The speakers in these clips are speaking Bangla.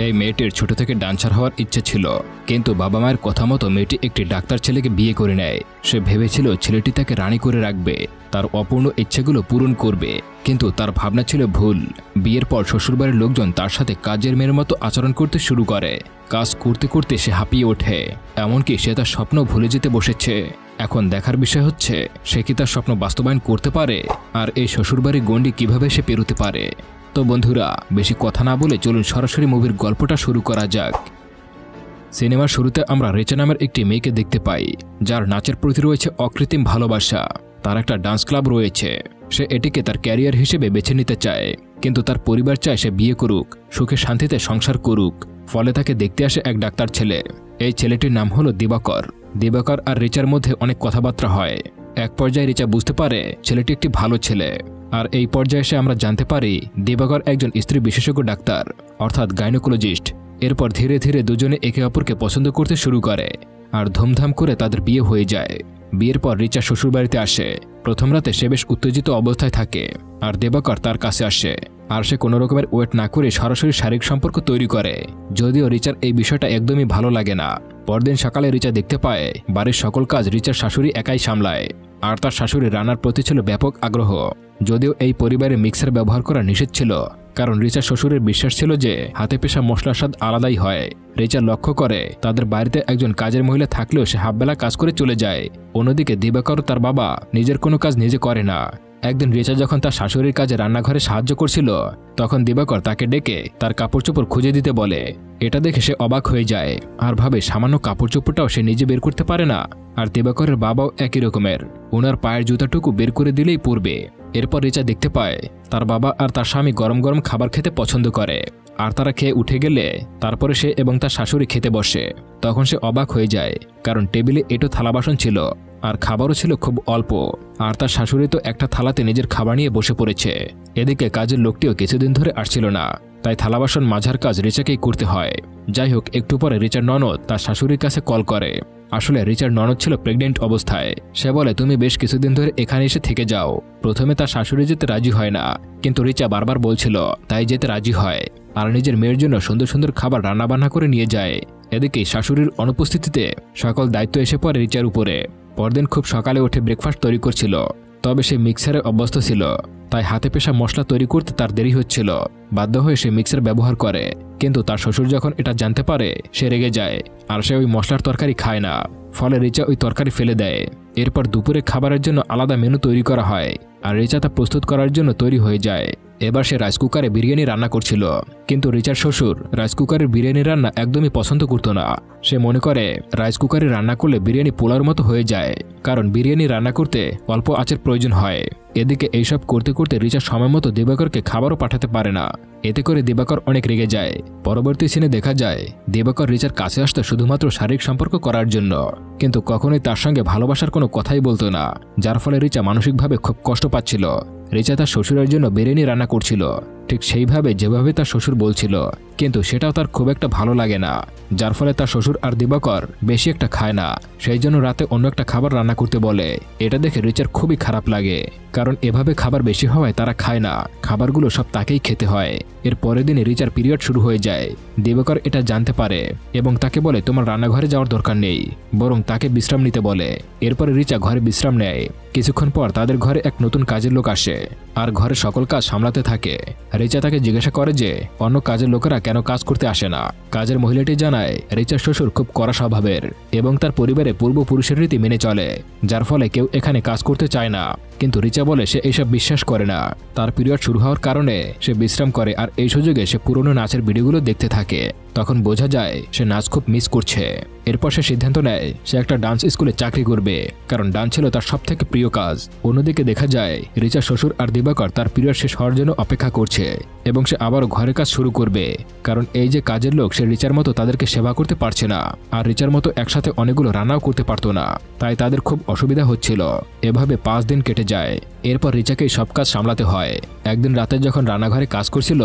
এই মেয়েটির ছোট থেকে ডান্সার হওয়ার ইচ্ছে ছিল, কিন্তু বাবা মায়ের কথা মতো মেয়েটি একটি ডাক্তার ছেলেকে বিয়ে করে নেয়। সে ভেবেছিল ছেলেটি তাকে রানী করে রাখবে, তার অপূর্ণ ইচ্ছেগুলো পূরণ করবে, কিন্তু তার ভাবনা ছিল ভুল। বিয়ের পর শ্বশুরবাড়ির লোকজন তার সাথে কাজের মেয়ের মতো আচরণ করতে শুরু করে। কাজ করতে করতে সে হাঁপিয়ে ওঠে, এমনকি সে তার স্বপ্ন ভুলে যেতে বসেছে। এখন দেখার বিষয় হচ্ছে সে কি তার স্বপ্ন বাস্তবায়ন করতে পারে, আর এই শ্বশুরবাড়ির গণ্ডি কিভাবে সে পেরোতে পারে। তো বন্ধুরা, বেশি কথা না বলে চলুন সরাসরি মুভির গল্পটা শুরু করা যাক। সিনেমার শুরুতে আমরা রেচা নামের একটি মেয়েকে দেখতে পাই, যার নাচের প্রতি রয়েছে অকৃত্রিম ভালোবাসা। তার একটা ডান্স ক্লাব রয়েছে, সে এটিকে তার ক্যারিয়ার হিসেবে বেছে নিতে চায়, কিন্তু তার পরিবার চায় সে বিয়ে করুক, সুখে শান্তিতে সংসার করুক। ফলে তাকে দেখতে আসে এক ডাক্তার ছেলে। এই ছেলেটির নাম হলো দিবাকর। দিবাকর আর রিচার মধ্যে অনেক কথাবার্তা হয়। এক পর্যায়ে রিচা বুঝতে পারে ছেলেটি একটি ভালো ছেলে, আর এই পর্যায়ে এসে আমরা জানতে পারি দিবাকর একজন স্ত্রী বিশেষজ্ঞ ডাক্তার, অর্থাৎ গাইনোকোলজিস্ট। এরপর ধীরে ধীরে দুজনে একে অপরকে পছন্দ করতে শুরু করে, আর ধুমধাম করে তাদের বিয়ে হয়ে যায়। বিয়ের পর রিচা শ্বশুরবাড়িতে আসে। প্রথম রাতে সে বেশ উত্তেজিত অবস্থায় থাকে, আর দিবাকর তার কাছে আসে, আর সে কোনো রকমের ওয়েট না করে সরাসরি শারীরিক সম্পর্ক তৈরি করে। যদিও রিচার এই বিষয়টা একদমই ভালো লাগে না। পরদিন সকালে রিচা দেখতে পায় বাড়ির সকল কাজ রিচার শাশুড়ি একাই সামলায়, আর তার শাশুড়ি রান্নার প্রতি ছিল ব্যাপক আগ্রহ। যদিও এই পরিবারে মিক্সার ব্যবহার করা নিষেধ ছিল, কারণ রিচার শ্বশুরের বিশ্বাস ছিল যে হাতে পেশা মশলার স্বাদ আলাদাই হয়। রিচা লক্ষ্য করে তাদের বাড়িতে একজন কাজের মহিলা থাকলেও সে হাফবেলা কাজ করে চলে যায়। অন্যদিকে দিবাকর তার বাবা নিজের কোনো কাজ নিজে করে না। একদিন রিচা যখন তার শাশুড়ির কাজে রান্নাঘরে সাহায্য করছিল, তখন দিবাকর তাকে ডেকে তার কাপড় চোপড় খুঁজে দিতে বলে। এটা দেখে সে অবাক হয়ে যায়, আর ভাবে সামান্য কাপড় চোপড়টাও সে নিজে বের করতে পারে না। আর দিবাকরের বাবাও একই রকমের, ওনার পায়ের জুতাটুকু বের করে দিলেই পরবে। এরপর রিচা দেখতে পায় তার বাবা আর তার স্বামী গরম গরম খাবার খেতে পছন্দ করে, আর তারা খেয়ে উঠে গেলে তারপরে সে এবং তার শাশুড়ি খেতে বসে। তখন সে অবাক হয়ে যায়, কারণ টেবিলে এটো থালা বাসন ছিল, আর খাবারও ছিল খুব অল্প, আর তার শাশুড়ি তো একটা থালাতে নিজের খাবার নিয়ে বসে পড়েছে। এদিকে কাজের লোকটিও কিছুদিন ধরে আসছিল না, তাই থালা বাসন মাঝার কাজ রিচাকেই করতে হয়। যাই হোক, একটু পরে রিচার ননদ তার শাশুড়ির কাছে কল করে। আসলে রিচার ননদ ছিল প্রেগনেন্ট অবস্থায়। সে বলে, তুমি বেশ কিছুদিন ধরে এখানে এসে থেকে যাও। প্রথমে তার শাশুড়ি যেতে রাজি হয় না, কিন্তু রিচা বারবার বলছিল, তাই যেতে রাজি হয়, আর নিজের মেয়ের জন্য সুন্দর সুন্দর খাবার রান্নাবান্না করে নিয়ে যায়। এদিকে শাশুড়ির অনুপস্থিতিতে সকল দায়িত্ব এসে পড়ে রিচার উপরে। পরদিন খুব সকালে উঠে ব্রেকফাস্ট তৈরি করছিল, তবে সে মিক্সারে অভ্যস্ত ছিল, তাই হাতে পেশা মশলা তৈরি করতে তার দেরি হচ্ছিল। বাধ্য হয়ে সে মিক্সার ব্যবহার করে, কিন্তু তার শ্বশুর যখন এটা জানতে পারে সে রেগে যায়, আর সে ওই মশলার তরকারি খায় না। ফলে রিচা ওই তরকারি ফেলে দেয়। এরপর দুপুরে খাবারের জন্য আলাদা মেনু তৈরি করা হয়, আর রিচা তা প্রস্তুত করার জন্য তৈরি হয়ে যায়। এবার সে রাইস কুকারে বিরিয়ানি রান্না করছিল, কিন্তু রিচার শ্বশুর রাইস কুকারের বিরিয়ানি রান্না একদমই পছন্দ করতো না। সে মনে করে রাইস কুকারে রান্না করলে বিরিয়ানি পোলার মতো হয়ে যায়, কারণ বিরিয়ানি রান্না করতে অল্প আঁচের প্রয়োজন হয়। এদিকে এইসব করতে করতে রিচা সময় মতো দিবাকরকে খাবারও পাঠাতে পারে না। এতে করে দিবাকর অনেক রেগে যায়। পরবর্তী সিনে দেখা যায় দিবাকর রিচার কাছে আসতো শুধুমাত্র শারীরিক সম্পর্ক করার জন্য, কিন্তু কখনোই তার সঙ্গে ভালোবাসার কোনো কথাই বলতো না, যার ফলে রিচা মানসিকভাবে খুব কষ্ট পাচ্ছিল। রিচা তার শ্বশুরের জন্য বিরিয়ানি রান্না করছিল, ঠিক সেইভাবে যেভাবে তার শ্বশুর বলছিল, কিন্তু সেটাও তার খুব একটা ভালো লাগে না, যার ফলে তার শ্বশুর আর দিবাকর বেশি একটা খায় না। সেই জন্য রাতে অন্য একটা খাবার রান্না করতে বলে। এটা দেখে রিচার খুবই খারাপ লাগে, কারণ এভাবে খাবার বেশি হওয়ায় তারা খায় না, খাবারগুলো সব তাকেই খেতে হয়। এর পরের দিনে রিচার পিরিয়ড শুরু হয়ে যায়। দিবাকর এটা জানতে পারে এবং তাকে বলে, তোমার রান্নাঘরে যাওয়ার দরকার নেই, বরং তাকে বিশ্রাম নিতে বলে। এরপরে রিচা ঘরে বিশ্রাম নেয়। কিছুক্ষণ পর তাদের ঘরে এক নতুন কাজের লোক আসে, আর ঘরে সকল কাজ সামলাতে থাকে। রিচা তাকে জিজ্ঞাসা করে যে অন্য কাজের লোকেরা কেন কাজ করতে আসে না। কাজের মহিলাটি জানায় রিচার শ্বশুর খুব কড়া স্বভাবের এবং তার পরিবারে পূর্বপুরুষের রীতি মেনে চলে, যার ফলে কেউ এখানে কাজ করতে চায় না। কিন্তু রিচা বলে সে এইসব বিশ্বাস করে না। তার পিরিয়ড শুরু হওয়ার কারণে সে বিশ্রাম করে, আর এই সুযোগে সে পুরনো নাচের ভিডিওগুলো দেখতে থাকে। তখন বোঝা যায় সে নাচ খুব মিস করছে। এরপর সে সিদ্ধান্ত নেয় সে একটা ডান্স স্কুলে চাকরি করবে, কারণ ডান্স ছিল তার সবথেকে প্রিয় কাজ। অন্যদিকে দেখা যায় রিচার শ্বশুর আর দিবাকর তার পিরিয়ড শেষ হওয়ার জন্য অপেক্ষা করছে, এবং সে আবারও ঘরের কাজ শুরু করবে, কারণ এই যে কাজের লোক সে রিচার মতো তাদেরকে সেবা করতে পারছে না, আর রিচার মতো একসাথে অনেকগুলো রান্নাও করতে পারতো না, তাই তাদের খুব অসুবিধা হচ্ছিল। এভাবে 5 দিন কেটে যায়। এরপর রিচাকেই সব কাজ সামলাতে হয়। একদিন রাতে যখন রান্নাঘরে কাজ করছিল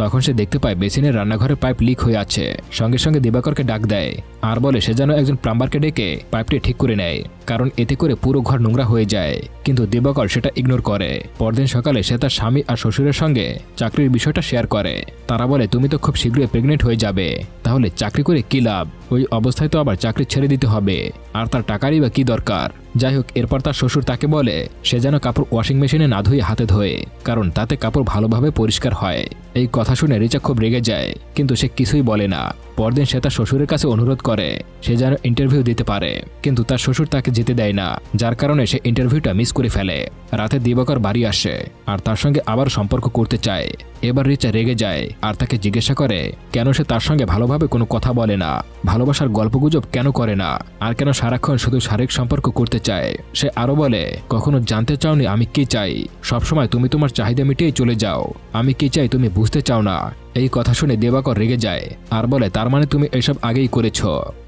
তখন সে দেখতে পায় বেসিনের রান্নাঘরের পাইপ লিক হয়ে আছে। সঙ্গে সঙ্গে দিবাকরকে ডাক দেয় আর বলে সে যেন একজন প্লাম্বারকে ডেকে পাইপটি ঠিক করে নেয়, কারণ এতে করে পুরো ঘর নোংরা হয়ে যায়। কিন্তু দিবাকর সেটা ইগনোর করে। পরদিন সকালে সে তার স্বামী আর শ্বশুরের সঙ্গে চাকরির বিষয়টা শেয়ার করে। তারা বলে তুমি তো খুব শীঘ্রই প্রেগনেন্ট হয়ে যাবে, তাহলে চাকরি করে কি লাভ? ওই অবস্থায় তো আবার চাকরি ছেড়ে দিতে হবে, আর তার টাকারই বা কি দরকার? যাই হোক, এরপর তার শ্বশুর তাকে বলে সে যেন কাপড় ওয়াশিং মেশিনে না ধুয়ে হাতে ধোয়ে, কারণ তাতে কাপড় ভালোভাবে পরিষ্কার হয়। এই কথা শুনে রিচা খুব রেগে যায়, কিন্তু সে কিছুই বলে না। পরদিন সে তার শ্বশুরের কাছে অনুরোধ করে সে যেন ইন্টারভিউ দিতে পারে, কিন্তু তার শ্বশুর তাকে যেতে দেয় না, যার কারণে সে ইন্টারভিউটা মিস করে ফেলে। রাতে দিবাকর বাড়ি আসে আর তার সঙ্গে আবার সম্পর্ক করতে চায়। এবার রিচা রেগে যায় আর তাকে জিজ্ঞাসা করে কেন সে তার সঙ্গে ভালোভাবে কোনো কথা বলে না, ভালোবাসার গল্পগুজব কেন করে না, আর কেন সারাক্ষণ শুধু শারীরিক সম্পর্ক করতে চায়। সে আরো বলে কখনো জানতে চাওনি আমি কি চাই, সবসময় তুমি তোমার চাহিদা মিটিয়ে চলে যাও, আমি কি চাই তুমি বুঝতে চাও না। এই কথা শুনে দিবাকর রেগে যায় আর বলে তার মানে তুমি এইসব আগেই করেছ,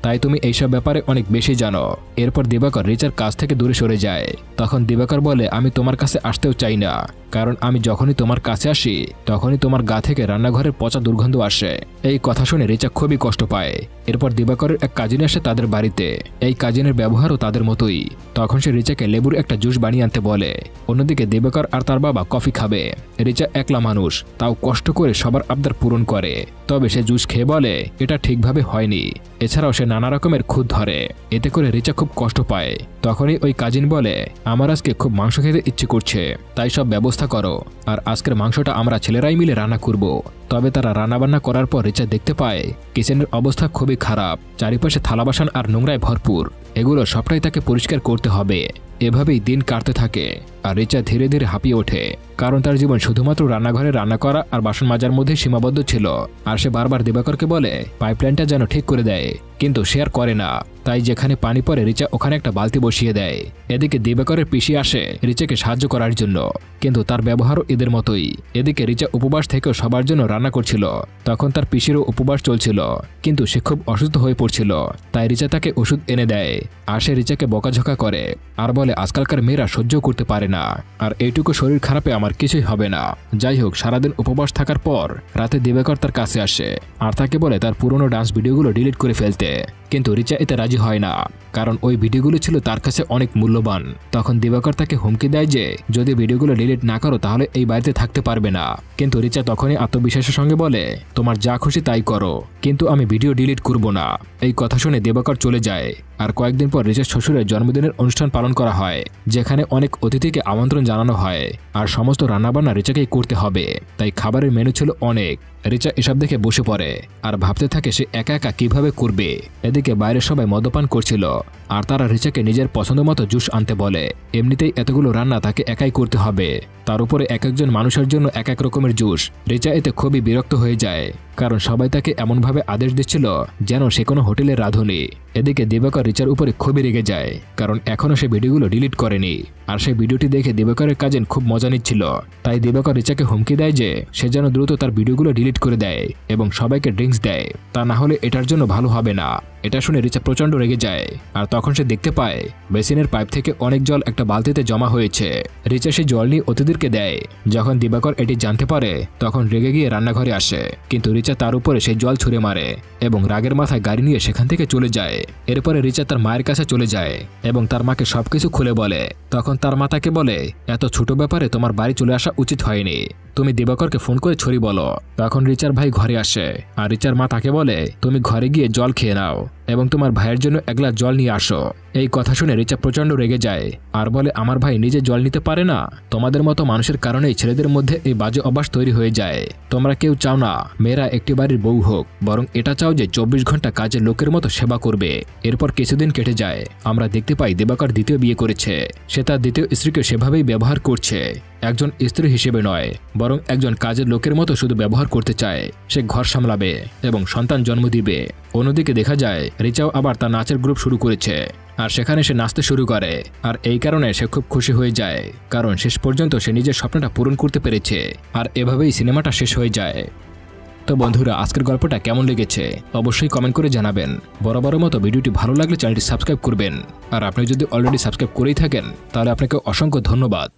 তাই তুমি এইসব ব্যাপারে অনেক বেশি জানো। এরপর দিবাকর রিচার কাছ থেকে দূরে সরে যায়। তখন দিবাকর বলে আমি তোমার কাছে আসতেও চাই না, কারণ আমি যখনই তোমার কাছে আসি তখনই তোমার গা থেকে রান্নাঘরের পচা দুর্গন্ধ আসে। এই কথা শুনে রিচা খুবই কষ্ট পায়। এরপর দিবাকরের এক কাজিন আসে তাদের বাড়িতে। এই কাজিনের ব্যবহারও তাদের মতোই। তখন সে রিচাকে লেবুর একটা জুস বানিয়ে আনতে বলে। অন্যদিকে দিবাকর আর তার বাবা কফি খাবে। রিচা একলা মানুষ, তাও কষ্ট করে সবার আবদার পূরণ করে। তবে সে জুস খেয়ে বলে এটা ঠিকভাবে হয়নি। এছাড়াও সে নানা রকমের খুঁত ধরে, এতে করে রিচা খুব কষ্ট পায়। তখনই ওই কাজিন বলে আমার আজকে খুব মাংস খেতে ইচ্ছে করছে, তাই সব ব্যবস্থা করো, আর আজকের মাংসটা আমরা ছেলেরাই মিলে রান্না করব। তবে তারা রান্নাবান্না করার পর রিচা দেখতে পায় কিচেনের অবস্থা খুবই খারাপ, চারিপাশে থালা বাসন আর নোংরায় ভরপুর। এগুলো সবটাই তাকে পরিষ্কার করতে হবে। এভাবেই দিন কাটতে থাকে আর রিচা ধীরে ধীরে হাঁপিয়ে ওঠে, কারণ তার জীবন শুধুমাত্র রান্নাঘরে রান্না করা আর বাসন মাজার মধ্যে সীমাবদ্ধ ছিল। আর সে বারবার দিবাকরকে বলে পাইপলাইনটা যেন ঠিক করে দেয়, কিন্তু সে আর করে না। তাই যেখানে পানি পড়ে রিচা ওখানে একটা বালতি বসিয়ে দেয়। এদিকে দিবাকরের পিসি আসে রিচাকে সাহায্য করার জন্য, কিন্তু তার ব্যবহারও এদের মতোই। এদিকে রিচা উপবাস থেকেও সবার জন্য রান্না করছিল। তখন তার পিসিরও উপবাস চলছিল, কিন্তু সে খুব অসুস্থ হয়ে পড়ছিল। তাই রিচা তাকে ওষুধ এনে দেয় আর সে রিচাকে বকাঝকা করে আর বলে আজকালকার মেয়েরা সহ্য করতে পারে না, আর এইটুকু শরীর খারাপে আমার কিছুই হবে না। যাই হোক, সারাদিন উপবাস থাকার পর রাতে দিবাকর তার কাছে আসে আর তাকে বলে তার পুরনো ডান্স ভিডিওগুলো ডিলিট করে ফেলতে, কিন্তু রিচা এতে রাজি হয় না, কারণ ওই ভিডিওগুলো ছিল তার কাছে অনেক মূল্যবান। তখন দিবাকর তাকে হুমকি দেয় যে যদি ভিডিওগুলো ডিলিট না করো তাহলে এই বাড়িতে থাকতে পারবে না। কিন্তু রিচা তখনই আত্মবিশ্বাসের সঙ্গে বলে তোমার যা খুশি তাই করো, কিন্তু আমি ভিডিও ডিলিট করব না। এই কথা শুনে দিবাকর চলে যায়। আর কয়েকদিন পর রিচার শ্বশুরের জন্মদিনের অনুষ্ঠান পালন করা হয়, যেখানে অনেক অতিথিকে আমন্ত্রণ জানানো হয় আর সমস্ত রান্নাবান্না রিচাকেই করতে হবে। তাই খাবারের মেনু ছিল অনেক। রিচা এসব দেখে বসে পড়ে আর ভাবতে থাকে সে একা একা কিভাবে করবে। এদিকে বাইরে সবাই মদ্যপান করছিল আর তারা রিচাকে নিজের পছন্দ মতো জুস আনতে বলে। এমনিতেই এতগুলো রান্না তাকে একাই করতে হবে, তার উপরে এক একজন মানুষের জন্য এক এক রকমের জুস। রিচা এতে খুবই বিরক্ত হয়ে যায়, কারণ সবাই তাকে এমনভাবে আদেশ দিচ্ছিল যেন সে কোনো হোটেলের রাঁধুনি। এদিকে দিবাকর রিচার উপরে খুবই রেগে যায়, কারণ এখনও সে ভিডিওগুলো ডিলিট করেনি। আর সেই ভিডিওটি দেখে দিবাকরের কাজিন খুব মজা নিচ্ছিল। তাই দিবাকর রিচাকে হুমকি দেয় যে সে যেন দ্রুত তার ভিডিওগুলো ডিলিট করে দেয় এবং সবাইকে ড্রিঙ্কস দেয়, তা না হলে এটার জন্য ভালো হবে না। এটা শুনে রিচা প্রচণ্ড রেগে যায়। আর তখন সে দেখতে পায় বেসিনের পাইপ থেকে অনেক জল একটা বালতিতে জমা হয়েছে। রিচা সেই জল নিয়ে অতিথিদেরকে দেয়। যখন দিবাকর এটি জানতে পারে তখন রেগে গিয়ে রান্নাঘরে আসে, কিন্তু রিচা তার উপরে সেই জল ছুঁড়ে মারে এবং রাগের মাথায় গাড়ি নিয়ে সেখান থেকে চলে যায়। এরপরে রিচা তার মায়ের কাছে চলে যায় এবং তার মাকে সবকিছু খুলে বলে। তখন তার মা তাকে বলে এত ছোট ব্যাপারে তোমার বাড়ি চলে আসা উচিত হয়নি, তুমি দিবাকরকে ফোন করে ছড়ি বলো। তখন রিচার ভাই ঘরে আসে আর রিচার মা তাকে বলে তুমি ঘরে গিয়ে জল খেয়ে নাও এবং তোমার ভাইয়ের জন্য এক গ্লাস জল নিয়ে আসো। এই কথা শুনে রিচা প্রচণ্ড রেগে যায় আর বলে আমার ভাই নিজে জল নিতে পারে না, তোমাদের মতো মানুষের কারণেই ছেলেদের মধ্যে এই বাজে অভ্যাস তৈরি হয়ে যায়। তোমরা কেউ চাও না মেয়েরা একটি বাড়ির বউ হোক, বরং এটা চাও যে 24 ঘন্টা কাজের লোকের মতো সেবা করবে। এরপর কিছুদিন কেটে যায়। আমরা দেখতে পাই দিবাকর দ্বিতীয় বিয়ে করেছে। সে তার দ্বিতীয় স্ত্রীকে সেভাবেই ব্যবহার করছে, একজন স্ত্রী হিসেবে নয়, বরং একজন কাজের লোকের মতো শুধু ব্যবহার করতে চায়। সে ঘর সামলাবে এবং সন্তান জন্ম দিবে। অন্যদিকে দেখা যায় রিচাও আবার তার নাচের গ্রুপ শুরু করেছে আর সেখানে সে নাচতে শুরু করে। আর এই কারণে সে খুব খুশি হয়ে যায়, কারণ শেষ পর্যন্ত সে নিজের স্বপ্নটা পূরণ করতে পেরেছে। আর এভাবেই সিনেমাটা শেষ হয়ে যায়। তো বন্ধুরা, আজকের গল্পটা কেমন লেগেছে অবশ্যই কমেন্ট করে জানাবেন। বরাবরের মতো ভিডিওটি ভালো লাগলে চ্যানেলটি সাবস্ক্রাইব করবেন। আর আপনি যদি অলরেডি সাবস্ক্রাইব করেই থাকেন তাহলে আপনাকে অসংখ্য ধন্যবাদ।